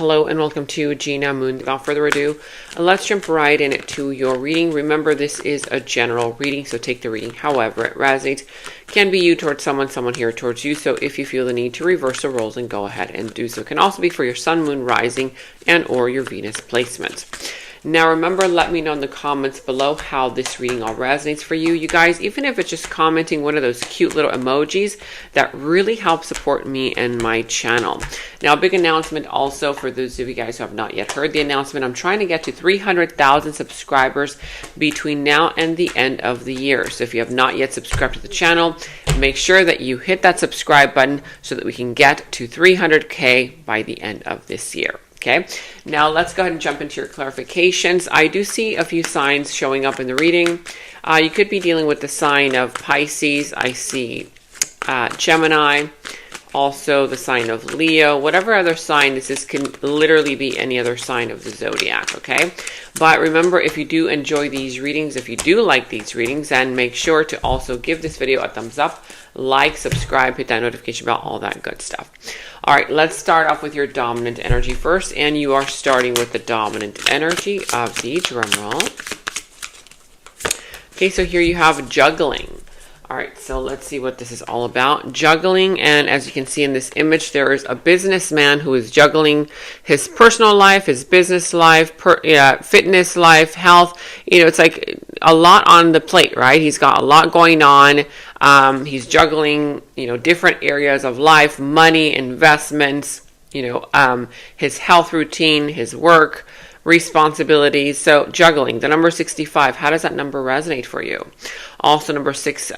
Hello and welcome to Gena Moon. Without further ado, let's jump right into your reading. Remember, this is a general reading, so take the reading however it resonates. Can be you towards someone here towards you. So if you feel the need to reverse the roles, then go ahead and do so. It can also be for your sun, moon, rising, and or your Venus placements. Now remember, let me know in the comments below how this reading all resonates for you. You guys, even if it's just commenting one of those cute little emojis, that really helps support me and my channel. Now, a big announcement also for those of you guys who have not yet heard the announcement. I'm trying to get to 300,000 subscribers between now and the end of the year. So if you have not yet subscribed to the channel, make sure that you hit that subscribe button so that we can get to 300K by the end of this year. Okay, now let's go ahead and jump into your clarifications. I do see a few signs showing up in the reading. You could be dealing with the sign of Pisces. I see Gemini, also the sign of Leo. Whatever other sign this is can literally be any other sign of the zodiac, okay? But remember, if you do enjoy these readings, if you do like these readings, then make sure to also give this video a thumbs up, like, subscribe, hit that notification bell, all that good stuff. All right, let's start off with your dominant energy first, and you are starting with the dominant energy of the drum roll. Okay, so here you have juggling. All right, so let's see what this is all about. Juggling, and as you can see in this image, there is a businessman who is juggling his personal life, his business life, fitness life, health. You know, it's like a lot on the plate, right? He's got a lot going on. He's juggling, you know, different areas of life, money, investments, you know, his health routine, his work, responsibilities. So juggling, the number 65, how does that number resonate for you? Also, number 6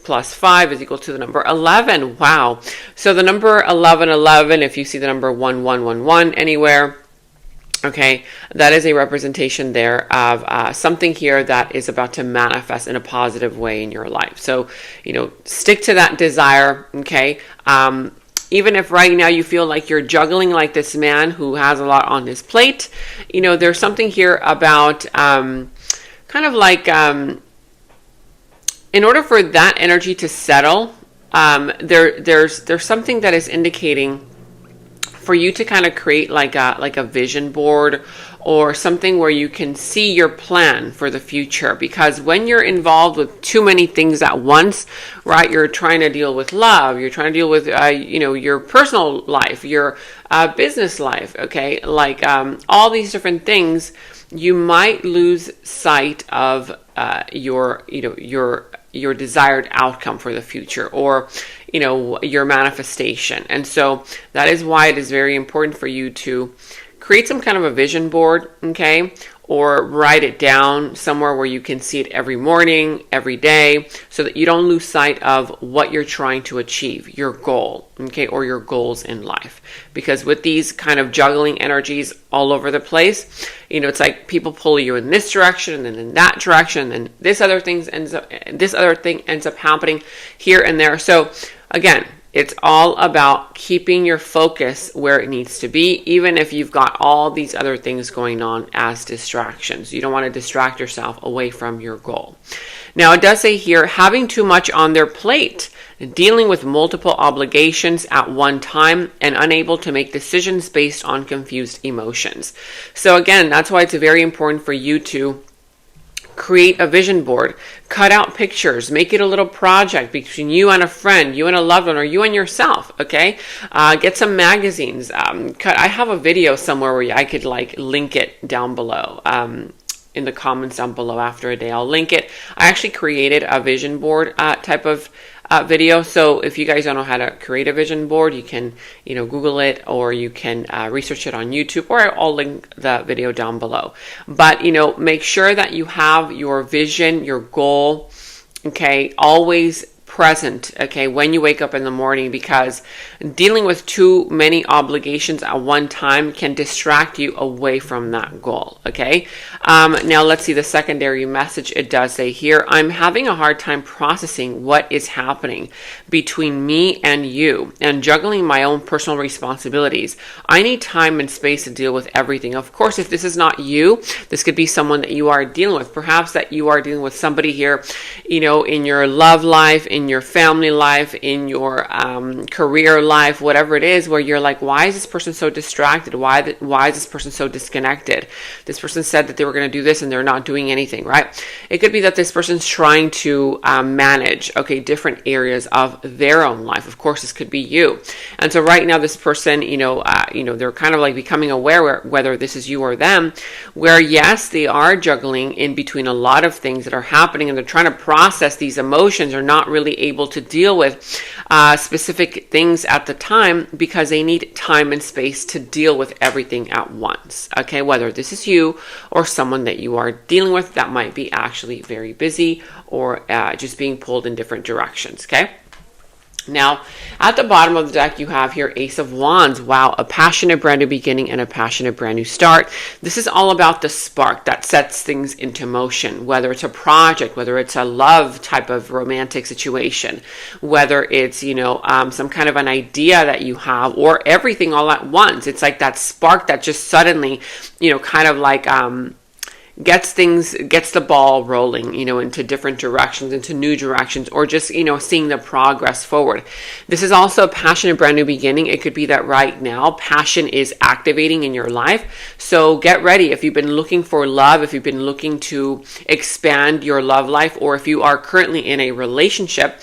plus 5 is equal to the number 11. Wow. So the number 1111, if you see the number 1111 anywhere, okay, that is a representation there of something here that is about to manifest in a positive way in your life. So, you know, stick to that desire, okay? Even if right now you feel like you're juggling like this man who has a lot on his plate, you know, there's something here about kind of like in order for that energy to settle, there's something that is indicating for you to kind of create like a vision board or something where you can see your plan for the future. Because when you're involved with too many things at once, right, you're trying to deal with love, you're trying to deal with, you know, your personal life, your business life, okay, like all these different things, you might lose sight of your desired outcome for the future, or, you know, your manifestation. And so that is why it is very important for you to create some kind of a vision board, okay, or write it down somewhere where you can see it every morning, every day, so that you don't lose sight of what you're trying to achieve, your goal, okay, or your goals in life. Because with these kind of juggling energies all over the place, you know, it's like people pull you in this direction and then in that direction, and this other thing ends up happening here and there. So again, it's all about keeping your focus where it needs to be, even if you've got all these other things going on as distractions. You don't want to distract yourself away from your goal. Now, it does say here, having too much on their plate, dealing with multiple obligations at one time, and unable to make decisions based on confused emotions. So again, that's why it's very important for you to create a vision board, cut out pictures, make it a little project between you and a friend, you and a loved one, or you and yourself, okay? Get some magazines. I have a video somewhere where I could like link it down below. In the comments down below after a day, I'll link it. I actually created a vision board type of video. So if you guys don't know how to create a vision board, you can, you know, Google it, or you can research it on YouTube, or I'll link the video down below. But, you know, make sure that you have your vision, your goal, okay, always present, okay, when you wake up in the morning, because dealing with too many obligations at one time can distract you away from that goal, okay? Now let's see the secondary message. It does say here, I'm having a hard time processing what is happening between me and you and juggling my own personal responsibilities. I need time and space to deal with everything. Of course, if this is not you, this could be someone that you are dealing with. Perhaps that you are dealing with somebody here, you know, in your love life, in in your family life, in your career life, whatever it is, where you're like, why is this person so distracted? Why is this person so disconnected? This person said that they were going to do this and they're not doing anything, right? It could be that this person's trying to manage, okay, different areas of their own life. Of course, this could be you. And so right now, this person, they're kind of like becoming aware whether this is you or them, where yes, they are juggling in between a lot of things that are happening, and they're trying to process these emotions, are not really able to deal with specific things at the time because they need time and space to deal with everything at once. Okay, whether this is you or someone that you are dealing with that might be actually very busy or just being pulled in different directions. Okay. Now, at the bottom of the deck, you have here Ace of Wands. Wow, a passionate brand new beginning and a passionate brand new start. This is all about the spark that sets things into motion, whether it's a project, whether it's a love type of romantic situation, whether it's, some kind of an idea that you have, or everything all at once. It's like that spark that just suddenly, kind of like, gets the ball rolling, into different directions, into new directions, or just, seeing the progress forward. This is also a passionate brand new beginning. It could be that right now passion is activating in your life. So get ready. If you've been looking for love, if you've been looking to expand your love life, or if you are currently in a relationship,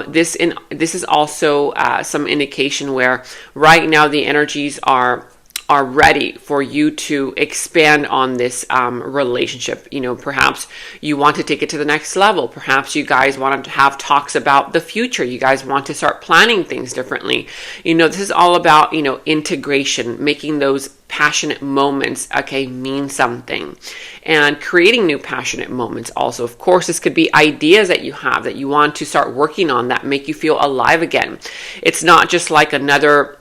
this is also some indication where right now the energies are ready for you to expand on this relationship. Perhaps you want to take it to the next level. Perhaps you guys want to have talks about the future. You guys want to start planning things differently. This is all about, integration, making those passionate moments, mean something, and creating new passionate moments. Also, of course, this could be ideas that you have that you want to start working on that make you feel alive again. It's not just like another,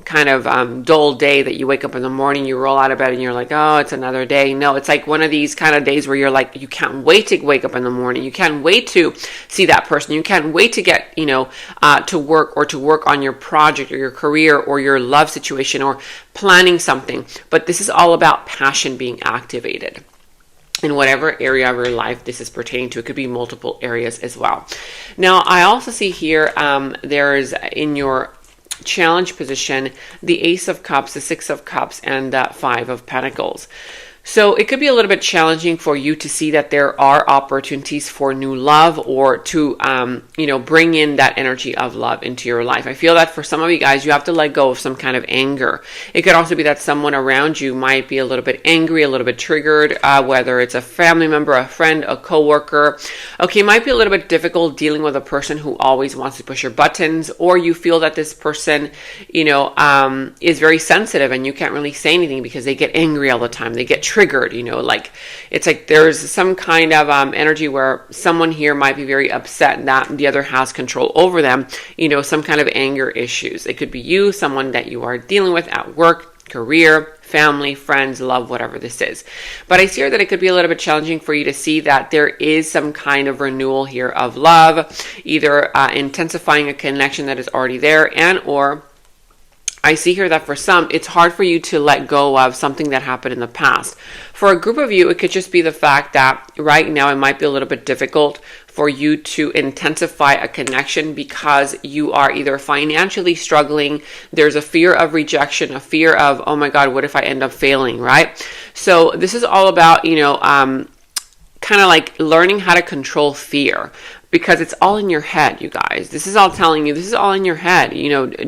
kind of dull day that you wake up in the morning, you roll out of bed and you're like, oh, it's another day. No, it's like one of these kind of days where you're like, you can't wait to wake up in the morning. You can't wait to see that person. You can't wait to get, to work on your project or your career or your love situation or planning something. But this is all about passion being activated in whatever area of your life this is pertaining to. It could be multiple areas as well. Now, I also see here there's in your challenge position the Ace of Cups, the Six of Cups, and the Five of Pentacles. So it could be a little bit challenging for you to see that there are opportunities for new love, or to, bring in that energy of love into your life. I feel that for some of you guys, you have to let go of some kind of anger. It could also be that someone around you might be a little bit angry, a little bit triggered, whether it's a family member, a friend, a coworker. Okay, it might be a little bit difficult dealing with a person who always wants to push your buttons, or you feel that this person, is very sensitive and you can't really say anything because they get angry all the time. They get triggered, it's like there's some kind of energy where someone here might be very upset that the other has control over them, some kind of anger issues. It could be you, someone that you are dealing with at work, career, family, friends, love, whatever this is. But I see here that it could be a little bit challenging for you to see that there is some kind of renewal here of love, either intensifying a connection that is already there, and or I see here that for some, it's hard for you to let go of something that happened in the past. For a group of you, it could just be the fact that right now it might be a little bit difficult for you to intensify a connection because you are either financially struggling, there's a fear of rejection, a fear of, oh my God, what if I end up failing, right? So this is all about, kind of like learning how to control fear, because it's all in your head, you guys. This is all telling you, this is all in your head.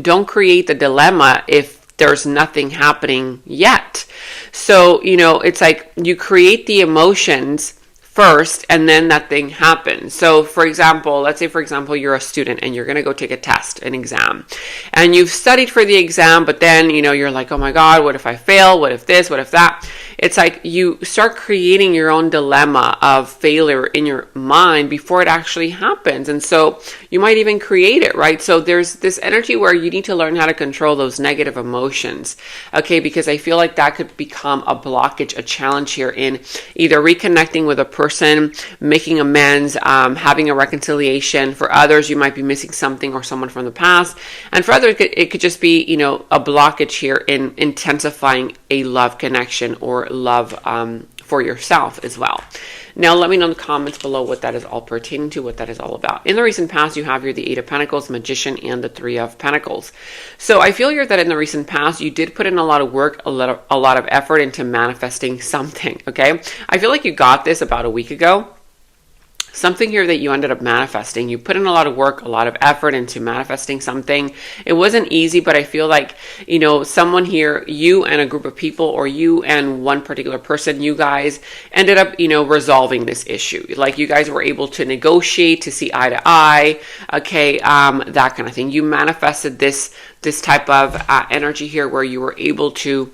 Don't create the dilemma if there's nothing happening yet. So, it's like you create the emotions first and then that thing happens. So for example, let's say for example, you're a student and you're going to go take a test, an exam, and you've studied for the exam, but then, you're like, oh my God, what if I fail? What if this? What if that? It's like you start creating your own dilemma of failure in your mind before it actually happens. And so you might even create it, right? So there's this energy where you need to learn how to control those negative emotions, okay? Because I feel like that could become a blockage, a challenge here in either reconnecting with a person, making amends, having a reconciliation. For others, you might be missing something or someone from the past. And for others, it could just be, a blockage here in intensifying a love connection or love for yourself as well. Now, let me know in the comments below what that is all pertaining to, what that is all about. In the recent past, you have here the Eight of Pentacles, Magician, and the Three of Pentacles. So I feel here that in the recent past, you did put in a lot of work, a lot of effort into manifesting something, okay? I feel like you got this about a week ago. Something here that you ended up manifesting. You put in a lot of work, a lot of effort into manifesting something. It wasn't easy, but I feel like, you know, someone here, you and a group of people, or you and one particular person, you guys ended up, you know, resolving this issue. Like you guys were able to negotiate, to see eye to eye, okay, that kind of thing. You manifested this type of energy here where you were able to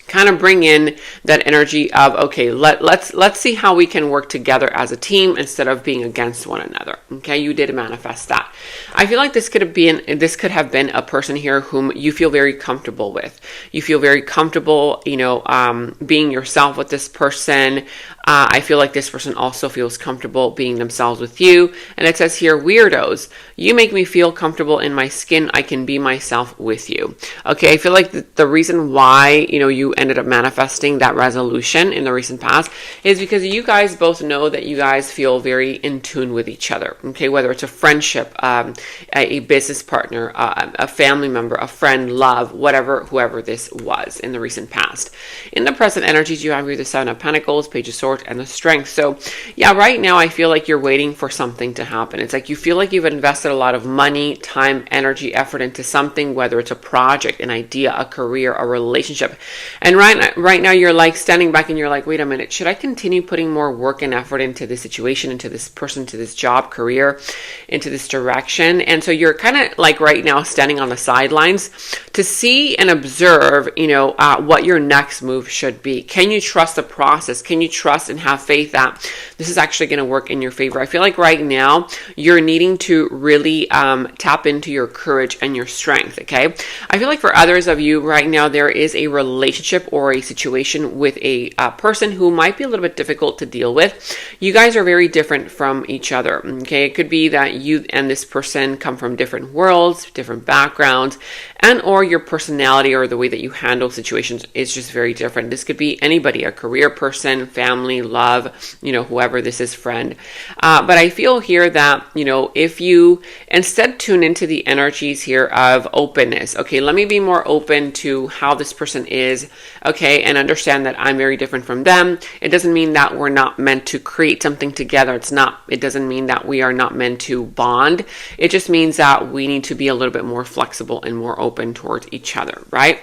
kind of bring in that energy of, okay, let's see how we can work together as a team instead of being against one another. Okay, you did manifest that. I feel like this could have been a person here whom you feel very comfortable with. You feel very comfortable, you know, being yourself with this person. I feel like this person also feels comfortable being themselves with you. And it says here, weirdos, you make me feel comfortable in my skin. I can be myself with you. Okay, I feel like the reason why, you know, you ended up manifesting that resolution in the recent past is because you guys both know that you guys feel very in tune with each other. Okay, whether it's a friendship, a business partner, a family member, a friend, love, whoever this was in the recent past. In the present energies, you have here the Seven of Pentacles, Page of Swords, and the Strength. So yeah, right now I feel like you're waiting for something to happen. It's like you feel like you've invested a lot of money, time, energy, effort into something, whether it's a project, an idea, a career, a relationship. And right now you're like standing back and you're like, wait a minute, should I continue putting more work and effort into this situation, into this person, to this job, career, into this direction? And so you're kind of like right now standing on the sidelines to see and observe, you know, what your next move should be. Can you trust the process? Can you trust and have faith that this is actually going to work in your favor? I feel like right now you're needing to really tap into your courage and your strength. Okay, I feel like for others of you right now, there is a relationship or a situation with a person who might be a little bit difficult to deal with. You guys are very different from each other. Okay, it could be that you and this person come from different worlds, different backgrounds, and or your personality or the way that you handle situations is just very different. This could be anybody, a career person, family, love, you know, whoever this is, friend. But I feel here that, you know, if you instead tune into the energies here of openness, okay, let me be more open to how this person is, okay, and understand that I'm very different from them. It doesn't mean that we're not meant to create something together. It doesn't mean that we are not meant to bond. It just means that we need to be a little bit more flexible and more open towards each other, right?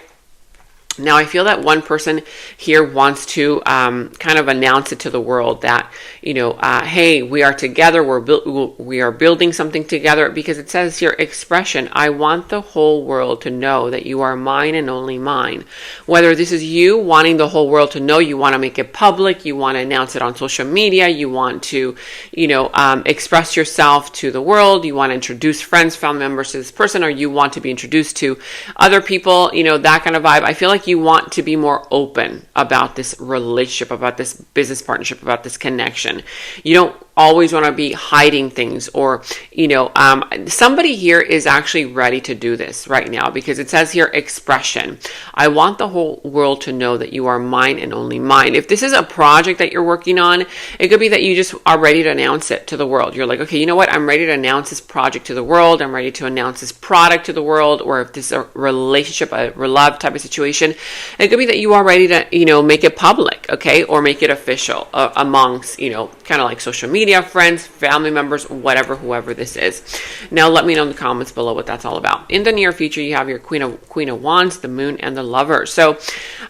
Now, I feel that one person here wants to kind of announce it to the world that, you know, hey, we are together. We are building something together, because it says here, expression. I want the whole world to know that you are mine and only mine. Whether this is you wanting the whole world to know, you want to make it public, you want to announce it on social media, you want to, you know, express yourself to the world, you want to introduce friends, family members to this person, or you want to be introduced to other people, you know, that kind of vibe. I feel like you want to be more open about this relationship, about this business partnership, about this connection. You don't always want to be hiding things, or, you know, somebody here is actually ready to do this right now, because it says here, expression. I want the whole world to know that you are mine and only mine. If this is a project that you're working on, it could be that you just are ready to announce it to the world. You're like, okay, you know what? I'm ready to announce this project to the world. I'm ready to announce this product to the world. Or if this is a relationship, a love type of situation, it could be that you are ready to, you know, make it public, okay? Or make it official amongst, you know, kind of like social media, friends, family members, whoever this is. Now, let me know in the comments below what that's all about. In the near future, you have your Queen of Wands, the Moon, and the Lover. So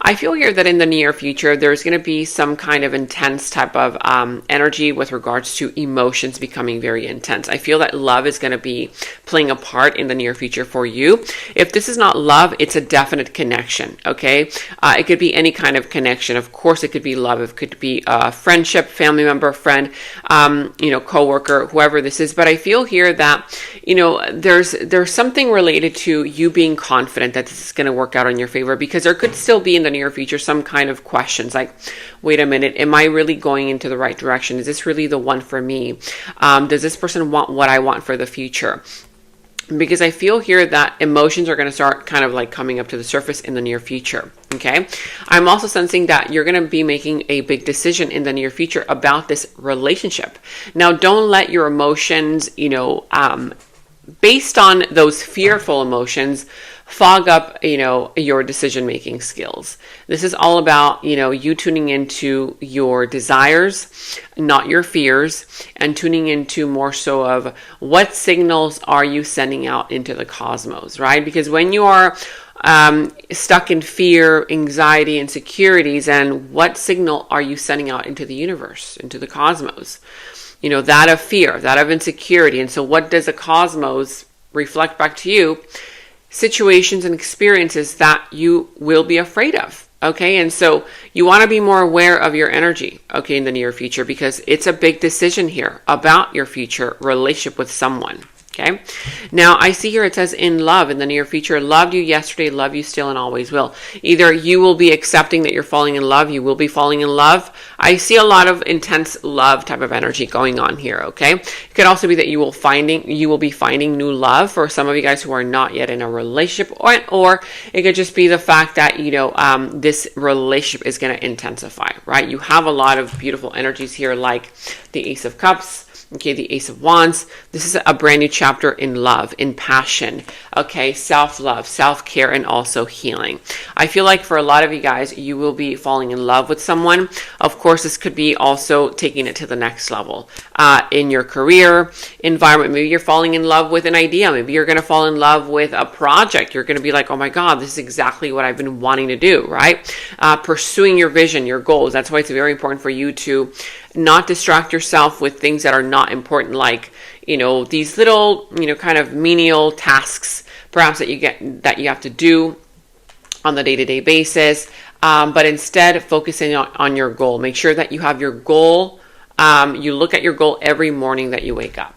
I feel here that in the near future, there's going to be some kind of intense type of energy with regards to emotions becoming very intense. I feel that love is going to be playing a part in the near future for you. If this is not love, it's a definite connection, okay? It could be any kind of connection. Of course, it could be love. It could be friendship, family member, friend, you know, coworker, whoever this is. But I feel here that, you know, there's something related to you being confident that this is going to work out in your favor, because there could still be in the near future some kind of questions like, wait a minute, am I really going into the right direction? Is this really the one for me? Does this person want what I want for the future? because I feel here that emotions are going to start kind of like coming up to the surface in the near future. Okay. I'm also sensing that you're going to be making a big decision in the near future about this relationship. Now, don't let your emotions, based on those fearful emotions, fog up, your decision-making skills. This is all about, you tuning into your desires, not your fears, and tuning into more so of what signals are you sending out into the cosmos, right? Because when you are stuck in fear, anxiety, insecurities, and what signal are you sending out into the universe, into the cosmos? That of fear, that of insecurity. And so what does the cosmos reflect back to you? Situations and experiences that you will be afraid of. Okay. And so you want to be more aware of your energy, okay, in the near future, because it's a big decision here about your future relationship with someone. Okay. Now I see here it says in love in the near future, loved you yesterday, love you still, and always will. Either you will be accepting that you're falling in love, you will be falling in love. I see a lot of intense love type of energy going on here. Okay. It could also be that you will be finding new love for some of you guys who are not yet in a relationship, or it could just be the fact that, this relationship is going to intensify, right? You have a lot of beautiful energies here, like the Ace of Cups. Okay, the Ace of Wands. This is a brand new chapter in love, in passion. Okay, self-love, self-care, and also healing. I feel like for a lot of you guys, you will be falling in love with someone. Of course, this could be also taking it to the next level in your career environment. Maybe you're falling in love with an idea. Maybe you're going to fall in love with a project. You're going to be like, oh my God, this is exactly what I've been wanting to do, right? Pursuing your vision, your goals. That's why it's very important for you to not distract yourself with things that are not important, like, these little, kind of menial tasks, perhaps that you have to do on the day-to-day basis. But instead focusing on your goal. Make sure that you have your goal. You look at your goal every morning that you wake up.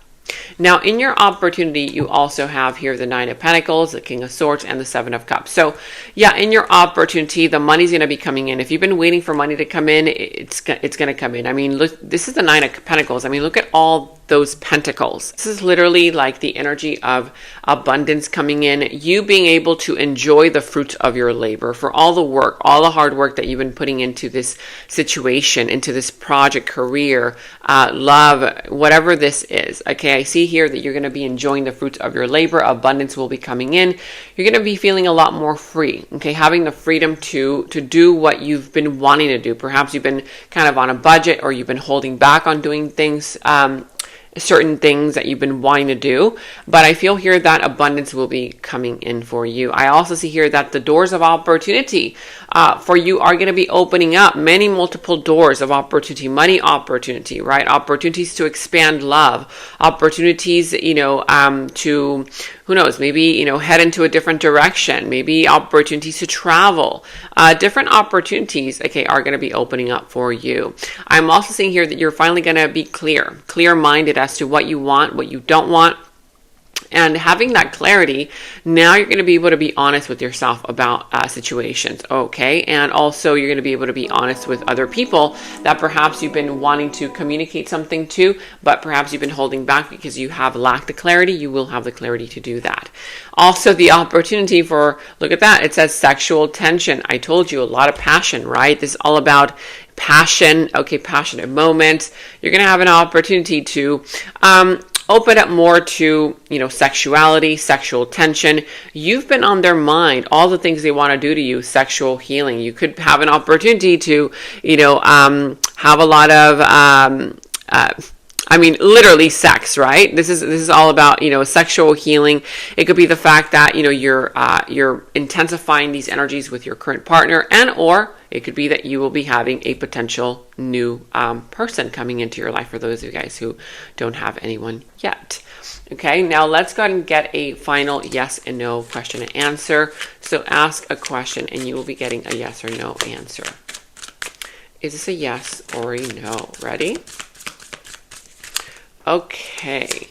Now, in your opportunity, you also have here the Nine of Pentacles, the King of Swords, and the Seven of Cups. So, yeah, in your opportunity, the money's going to be coming in. If you've been waiting for money to come in, it's going to come in. I mean, look, this is the Nine of Pentacles. I mean, look at all those pentacles. This is literally like the energy of abundance coming in, you being able to enjoy the fruits of your labor for all the work, all the hard work that you've been putting into this situation, into this project, career, love, whatever this is. Okay, I see here that you're going to be enjoying the fruits of your labor. Abundance will be coming in. You're going to be feeling a lot more free. Okay, having the freedom to do what you've been wanting to do. Perhaps you've been kind of on a budget, or you've been holding back on doing things, certain things that you've been wanting to do, but I feel here that abundance will be coming in for you. I also see here that the doors of opportunity for you are going to be opening up, many multiple doors of opportunity, money opportunity, right? Opportunities to expand love, opportunities, to, who knows, maybe, head into a different direction, maybe opportunities to travel, different opportunities, okay, are going to be opening up for you. I'm also seeing here that you're finally going to be clear-minded as to what you want, what you don't want. And having that clarity, now you're going to be able to be honest with yourself about situations, okay? And also you're going to be able to be honest with other people that perhaps you've been wanting to communicate something to, but perhaps you've been holding back because you have lacked the clarity. You will have the clarity to do that. Also, the opportunity for, look at that, it says sexual tension. I told you, a lot of passion, right? This is all about passion, okay, passionate moments. You're going to have an opportunity to open up more to, sexuality, sexual tension. You've been on their mind, all the things they want to do to you, sexual healing. You could have an opportunity to, have a lot of, literally sex, right? This is all about, sexual healing. It could be the fact that, you're intensifying these energies with your current partner, or it could be that you will be having a potential new person coming into your life, for those of you guys who don't have anyone yet. Okay, now let's go ahead and get a final yes and no question and answer. So ask a question and you will be getting a yes or no answer. Is this a yes or a no? Ready? Okay.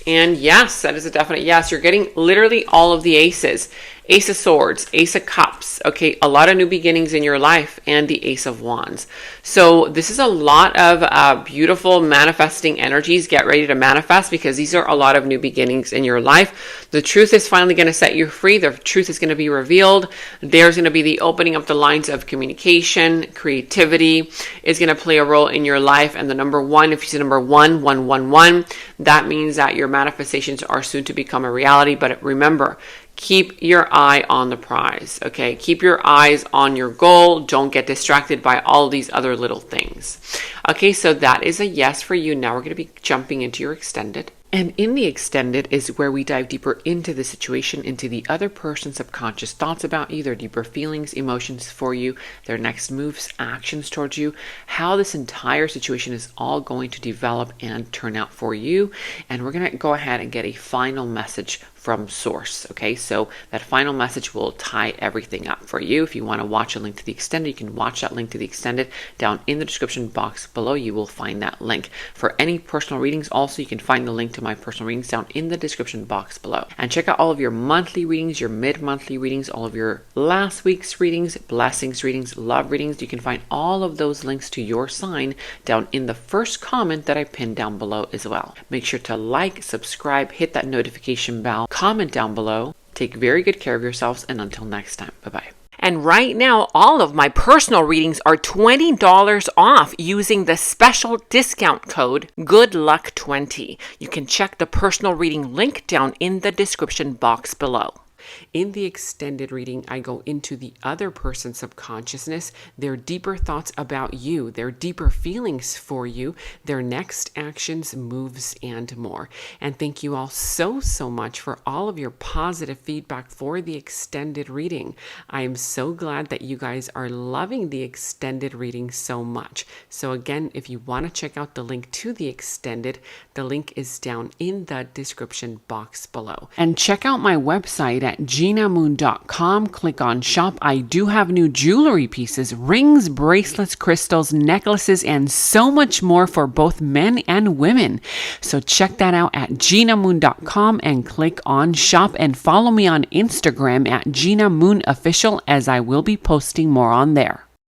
And yes, that is a definite yes. You're getting literally all of the aces. Ace of Swords, Ace of Cups, okay, a lot of new beginnings in your life, and the Ace of Wands. So this is a lot of beautiful manifesting energies. Get ready to manifest, because these are a lot of new beginnings in your life. The truth is finally going to set you free. The truth is going to be revealed. There's going to be the opening up the lines of communication. Creativity is going to play a role in your life. And the number one, if you see number 1, that means that your manifestations are soon to become a reality. But remember, keep your eye on the prize, okay? Keep your eyes on your goal. Don't get distracted by all these other little things. Okay, so that is a yes for you. Now we're going to be jumping into your extended. And in the extended is where we dive deeper into the situation, into the other person's subconscious thoughts about you, their deeper feelings, emotions for you, their next moves, actions towards you, how this entire situation is all going to develop and turn out for you. And we're going to go ahead and get a final message from source. Okay, so that final message will tie everything up for you. If you want to watch a link to the extended, you can watch that link to the extended down in the description box below. You will find that link. For any personal readings, also you can find the link to my personal readings down in the description box below. And check out all of your monthly readings, your mid-monthly readings, all of your last week's readings, blessings readings, love readings. You can find all of those links to your sign down in the first comment that I pinned down below as well. Make sure to like, subscribe, hit that notification bell, comment down below. Take very good care of yourselves, and until next time, bye-bye. And right now, all of my personal readings are $20 off using the special discount code GOODLUCK20. You can check the personal reading link down in the description box below. In the extended reading, I go into the other person's subconsciousness, their deeper thoughts about you, their deeper feelings for you, their next actions, moves, and more. And thank you all so much for all of your positive feedback for the extended reading. I am so glad that you guys are loving the extended reading so much. So again, if you want to check out the link to the extended, the link is down in the description box below. And check out my website at genamoon.com. Click on shop. I do have new jewelry pieces, rings, bracelets, crystals, necklaces, and so much more for both men and women. So check that out at genamoon.com and click on shop, and follow me on Instagram at Gena Moon Official, as I will be posting more on there.